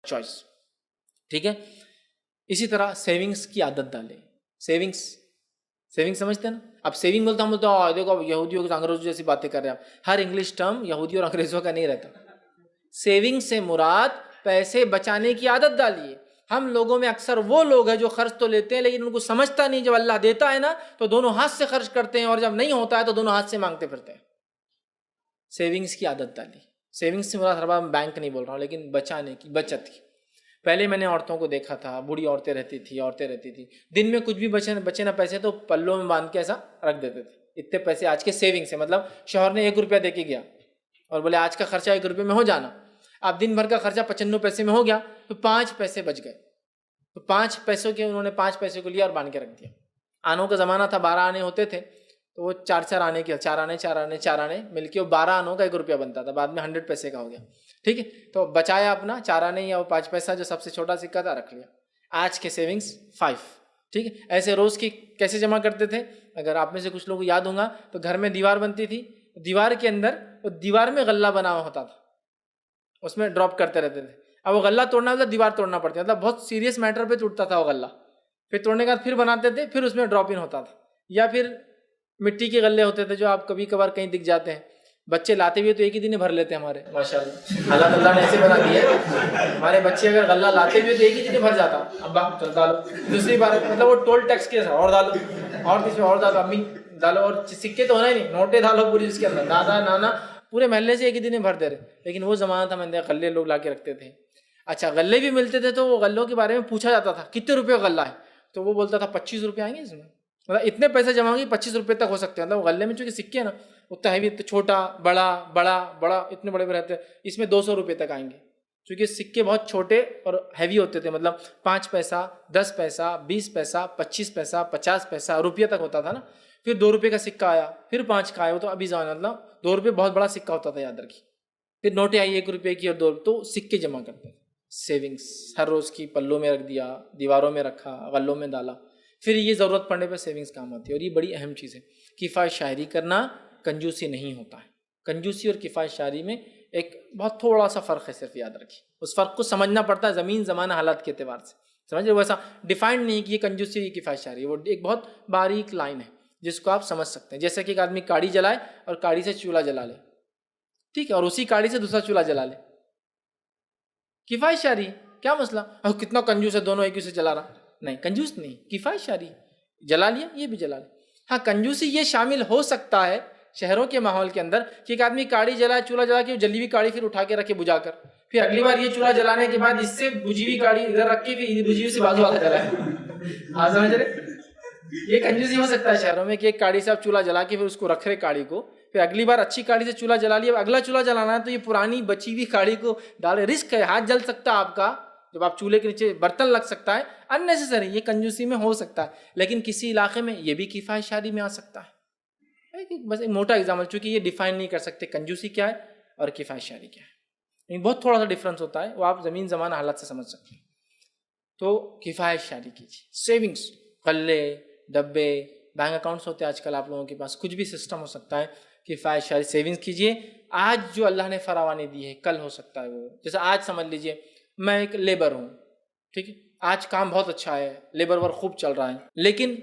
Choice, ठीक है। इसी तरह सेविंग्स की आदत डालें। सेविंग्स समझते हैं ना। अब सेविंग बोलते हम बोलते हैं देखो यहूदियों के अंग्रेजों जैसी बातें कर रहे हैं आप। हर इंग्लिश टर्म यहूदी और अंग्रेजों का नहीं रहता। सेविंग से मुराद पैसे बचाने की आदत डालिए। हम लोगों में अक्सर वो लोग हैं जो खर्च तो लेते हैं लेकिन उनको समझता नहीं, जब अल्लाह देता है ना तो दोनों हाथ से खर्च करते हैं और जब नहीं होता है तो दोनों हाथ से मांगते फिरते हैं। सेविंग्स की आदत डाली। सेविंग्स से मुराद हर बार बैंक नहीं बोल रहा हूँ, लेकिन बचाने की, बचत की। पहले मैंने औरतों को देखा था, बूढ़ी औरतें रहती थी, दिन में कुछ भी बचे ना पैसे तो पल्लों में बांध के ऐसा रख देते थे। इतने पैसे आज के सेविंग से, मतलब शौहर ने 1 रुपया दे के गया और बोले आज का खर्चा 1 रुपये में हो जाना। अब दिन भर का खर्चा 95 पैसे में हो गया तो 5 पैसे बच गए। तो 5 पैसों के उन्होंने 5 पैसे को लिया और बांध के रख दिया। आनों का ज़माना था, 12 आने होते थे तो वो 4 आने के 4 आने मिलके वो 12 आनों का 1 रुपया बनता था। बाद में 100 पैसे का हो गया, ठीक है। तो बचाया अपना 4 आने या वो 5 पैसा जो सबसे छोटा सिक्का था रख लिया। आज के सेविंग्स 5, ठीक है। ऐसे रोज़ की कैसे जमा करते थे, अगर आप में से कुछ लोगों को याद होगा तो घर में दीवार बनती थी, दीवार के अंदर वो दीवार में गल्ला बना हुआ होता था, उसमें ड्रॉप करते रहते थे। अब वो गल्ला तोड़ना मतलब दीवार तोड़ना पड़ता, मतलब बहुत सीरियस मैटर पे टूटता था वो गल्ला। फिर तोड़ने के बाद फिर बनाते थे, फिर उसमें ड्रॉप इन होता था। या फिर मिट्टी के गल्ले होते थे जो आप कभी कभार कहीं दिख जाते हैं। बच्चे लाते भी तो एक ही दिन भर लेते हैं हमारे, माशाल्लाह अल्लाह ने ऐसे बना दिया है। हमारे बच्चे अगर गल्ला लाते भी तो एक ही दिन भर जाता। अब्बा चल डालो, दूसरी बार मतलब वो टोल टैक्स के और डालो, और इसमें और डालो, अम्मी डालो, और सिक्के तो होना ही नहीं, नोटे डालो पूरी उसके अंदर, दादा नाना पूरे महल्ले से एक ही दिन में भर दे रहे। लेकिन वो ज़माना था, मैंने गल्ले लोग ला के रखते थे। अच्छा, गल्ले भी मिलते थे तो वो गल्लों के बारे में पूछा जाता था, कितने रुपये गल्ला है, तो वो बोलता था 25 रुपये आएंगे इसमें, मतलब इतने पैसे जमा होंगे 25 रुपये तक हो सकते हैं। मतलब गले में चूँकि सिक्के हैं ना उतना हैवी, छोटा बड़ा बड़ा बड़ा इतने बड़े रहते हैं, इसमें 200 रुपये तक आएंगे। क्योंकि सिक्के बहुत छोटे और हैवी होते थे, मतलब 5 पैसा 10 पैसा 20 पैसा 25 पैसा 50 पैसा रुपये तक होता था ना। फिर 2 रुपये का सिक्का आया, फिर 5 का आया, वो तो अभी ज़माना, मतलब 2 रुपये बहुत बड़ा सिक्का होता था, याद रखिए। फिर नोटें आई 1 रुपये की और 2, तो सिक्के जमा करते थे। सेविंग्स हर रोज़ की पल्लों में रख दिया, दीवारों में रखा, गल्लों में डाला, फिर ये ज़रूरत पड़ने पर सेविंग्स काम आती है। और ये बड़ी अहम चीज़ है। किफ़ायत शायरी करना कंजूसी नहीं होता है। कंजूसी और किफ़ायत शायरी में एक बहुत थोड़ा सा फ़र्क है, सिर्फ याद रखिए। उस फ़र्क को समझना पड़ता है ज़मीन ज़माना हालात के एतबार से, समझिए। वैसा डिफाइंड नहीं कि ये कंजूसी ये किफ़ायत शायरी, वो एक बहुत बारीक लाइन है जिसको आप समझ सकते हैं। जैसे कि एक आदमी काड़ी जलाए और काड़ी से चूल्हा जला ले, ठीक है, और उसी काड़ी से दूसरा चूल्हा जला ले, किफ़ायत शायरी, क्या मसला, कितना कंजूस है, दोनों एक ही से जला रहा, नहीं कंजूस नहीं, किफ़ायत शायरी, जला लिया ये भी जला ले। हाँ, कंजूसी ये शामिल हो सकता है शहरों के माहौल के अंदर कि एक आदमी काड़ी जलाए, चूल्हा जला के जली हुई काड़ी फिर उठा के रखे बुझा कर, फिर अगली बार ये चूल्हा जलाने के बाद इससे बुझी हुई काड़ी इधर रख के फिर बुझी हुई से बाजू वाला जलाए। हाँ समझ रहे, ये कंजूसी हो सकता है शहरों में कि एक काड़ी से आप चूल्हा जला के फिर उसको रख रहे काड़ी को, फिर अगली बार अच्छी काड़ी से चूल्हा जला लिया, अगला चूल्हा जलाना है तो ये पुरानी बची हुई काड़ी को डाले, रिस्क है, हाथ जल सकता है आपका, जब आप चूल्हे के नीचे बर्तन लग सकता है, अननेसेसरी, ये कंजूसी में हो सकता है। लेकिन किसी इलाके में ये भी किफ़ायत शायरी में आ सकता है। बस एक मोटा एग्जाम्पल, चूंकि ये डिफाइन नहीं कर सकते कंजूसी क्या है और किफ़ायत शायरी क्या है, लेकिन बहुत थोड़ा सा डिफरेंस होता है, वो आप ज़मीन ज़माना हालात से समझ सकते हैं। तो किफ़ायत शायरी कीजिए। सेविंग्स, गल्ले, डब्बे, बैंक अकाउंट्स होते हैं आजकल आप लोगों के पास, कुछ भी सिस्टम हो सकता है। किफ़ायत शायरी सेविंग्स कीजिए। आज जो अल्लाह ने फरावानी दी है कल हो सकता है वो, जैसे आज समझ लीजिए मैं एक लेबर हूँ, ठीक है, आज काम बहुत अच्छा है, लेबर वर्क खूब चल रहा है, लेकिन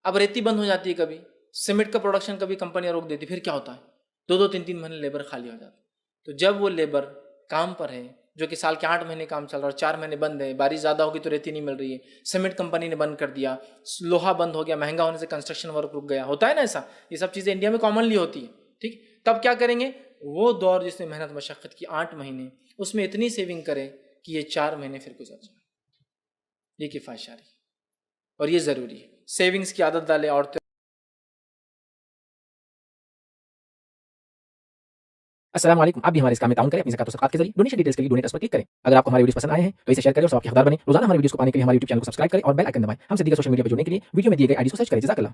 अब रेती बंद हो जाती है, कभी सीमेंट का प्रोडक्शन कभी कंपनियां रोक देती, फिर क्या होता है, 2-2 3-3 महीने लेबर खाली हो जाता है। तो जब वो लेबर काम पर है, जो कि साल के 8 महीने काम चल रहा है और 4 महीने बंद है, बारिश ज़्यादा होगी तो रेती नहीं मिल रही है, सीमेंट कंपनी ने बंद कर दिया, लोहा बंद हो गया, महंगा होने से कंस्ट्रक्शन वर्क रुक गया, होता है ना ऐसा, ये सब चीज़ें इंडिया में कॉमनली होती है, ठीक। तब क्या करेंगे, वो दौर जिसमें मेहनत मशक्क़त की 8 महीने, उसमें इतनी सेविंग करें कि ये 4 महीने फिर गुजर जाए। ये किफ़ायत शायरी, और ये ज़रूरी है। सेविंग्स की आदत डालें। औरतें, अस्सलाम वालेकुम। आप भी हमारे इस काम में ताउन करें अपनी ज़कात और सदक़ात के जरिए। डोनेशन डिटेल्स के लिए डोनेट पर क्लिक करें। अगर आपको हमारे वीडियोस पसंद आए हैं तो इसे शेयर करें और सबके हकदार बने। रोजाना हमारे वीडियोस को पाने के लिए हमारे यूट्यूब चैनल को सब्सक्राइब करें और बेल आइकन दबाएं। हमसे दीगर सोशल मीडिया पर जुड़ने के लिए वीडियो में दिए गए आईडी को सर्च करें। जज़ाकल्लाह।